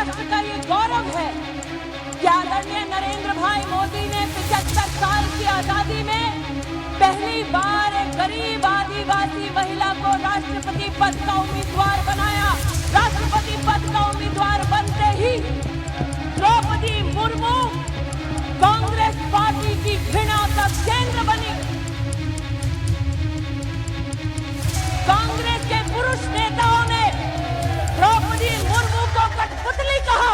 राष्ट्र का ये गौरव है कि आदरणीय नरेंद्र भाई मोदी ने 75 साल की आजादी में पहली बार एक गरीब आदिवासी महिला को राष्ट्रपति पद का उम्मीदवार बनाया। राष्ट्रपति पद का उम्मीदवार बनते ही द्रौपदी मुर्मू कांग्रेस पार्टी की घृणा का केंद्र बनी। कांग्रेस के पुरुष नेताओं ने द्रौपदी मुर्मू को कठपुतली कहा।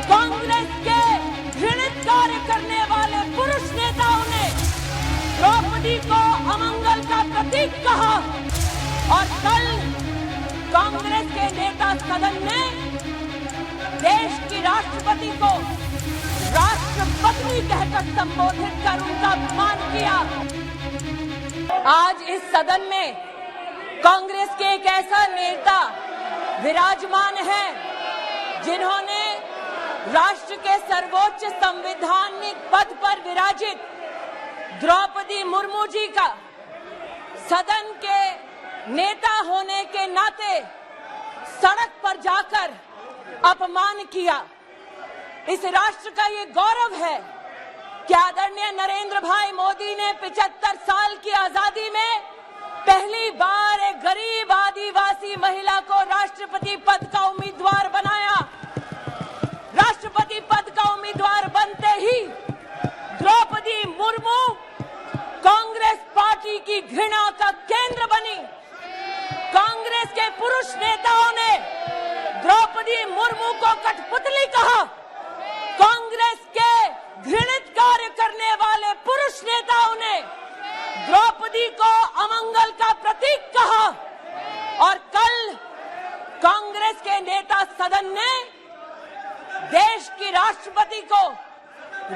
कांग्रेस के घृणित कार्य करने वाले पुरुष नेताओं ने द्रौपदी को अमंगल का प्रतीक कहा। और कल कांग्रेस के नेता सदन ने देश की राष्ट्रपति को राष्ट्रपत्नी कहकर संबोधित कर उनका अपमान किया। आज इस सदन में कांग्रेस के एक ऐसा नेता विराजमान है जिन्होंने राष्ट्र के सर्वोच्च संवैधानिक पद पर विराजित द्रौपदी मुर्मू जी का सदन के नेता होने के नाते सड़क पर जाकर अपमान किया। इस राष्ट्र का ये गौरव है कि आदरणीय नरेंद्र भाई मोदी ने 75 साल की आजादी में पहली बार एक गरीब आदिवासी महिला को राष्ट्रपति पद का उम्मीदवार बनाया। राष्ट्रपति पद का उम्मीदवार बनते ही द्रौपदी मुर्मू कांग्रेस पार्टी की घृणा का केंद्र बनी। कांग्रेस के पुरुष नेताओं ने द्रौपदी मुर्मू को कठपुतली कहा। कांग्रेस के घृणित कार्य करने वाले पुरुष नेताओं ने द्रौपदी को अमंगल का प्रतीक कहा। और कल कांग्रेस के नेता सदन ने देश की राष्ट्रपति को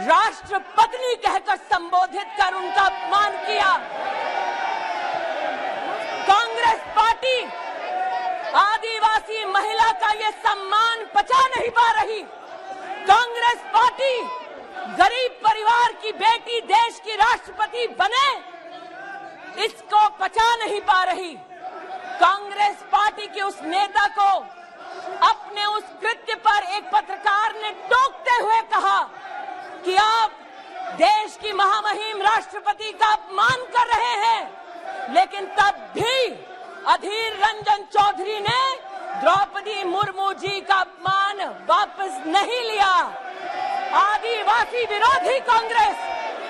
राष्ट्रपत्नी कहकर संबोधित कर उनका अपमान किया। कांग्रेस पार्टी आदिवासी महिला का ये सम्मान पचा नहीं पा रही। कांग्रेस पार्टी गरीब परिवार की बेटी देश की राष्ट्रपति बने, इसको पचा नहीं पा रही। कांग्रेस पार्टी के उस नेता को अपने उस कृत्य पर एक पत्रकार ने टोकते हुए कहा कि आप देश की महामहिम राष्ट्रपति का अपमान कर रहे हैं। लेकिन तब भी अधीर रंजन चौधरी ने द्रौपदी मुर्मू जी का अपमान वापस नहीं लिया। आदिवासी विरोधी कांग्रेस,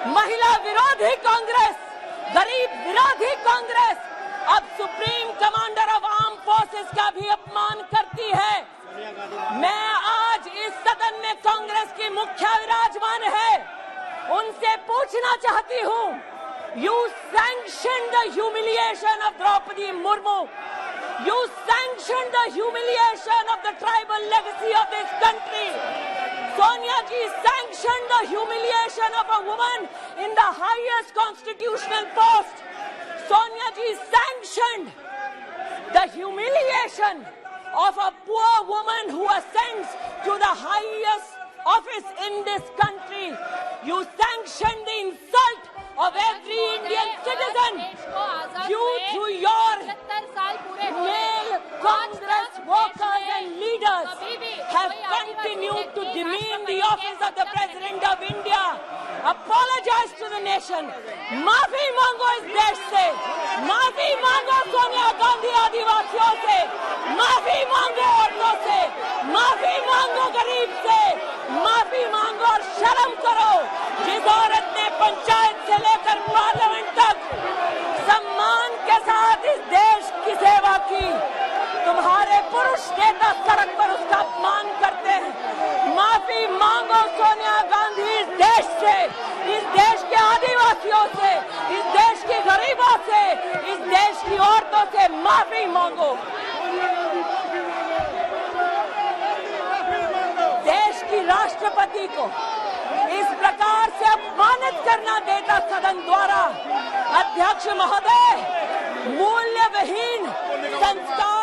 महिला विरोधी कांग्रेस, गरीब विरोधी कांग्रेस अब supreme commander of arm forces का भी अपमान करती है। मैं आज इस सदन में कांग्रेस की मुखिया विराजमान है, उनसे पूछना चाहती हूँ, you sanctioned the humiliation of Draupadi Murmu. You sanctioned the humiliation of the tribal legacy of this country. Sonia ji sanctioned the humiliation of a woman in the highest constitutional post. Sonia ji sanctioned the humiliation of a poor woman who ascends to the highest office in this country. You sanctioned the insult of every Indian citizen. You, through your male Congress workers and leaders, have continued to demean the office of the President of India. Apologize to the nation. माफी मांगो इस देश से, माफी मांगो सोनिया गांधी आदिवासियों से, माफी मांगो औरतों से, माफी मांगो गरीब से, माफी मांगो और शर्म करो। जिस औरत ने पंचायत से लेकर पार्लियामेंट तक सम्मान के साथ इस देश की सेवा की, तुम्हारे पुरुष नेता सड़क पर उसका अपमान करते हैं। माफी मांगो सोनिया गांधी इस देश से, इस देश के आदिवासियों से, इस देश के गरीबों से, इस देश की औरतों से माफी मांगो। देश की राष्ट्रपति को इस प्रकार से अपमानित करना नेता सदन द्वारा, अध्यक्ष महोदय, मूल्यविहीन, संस्कार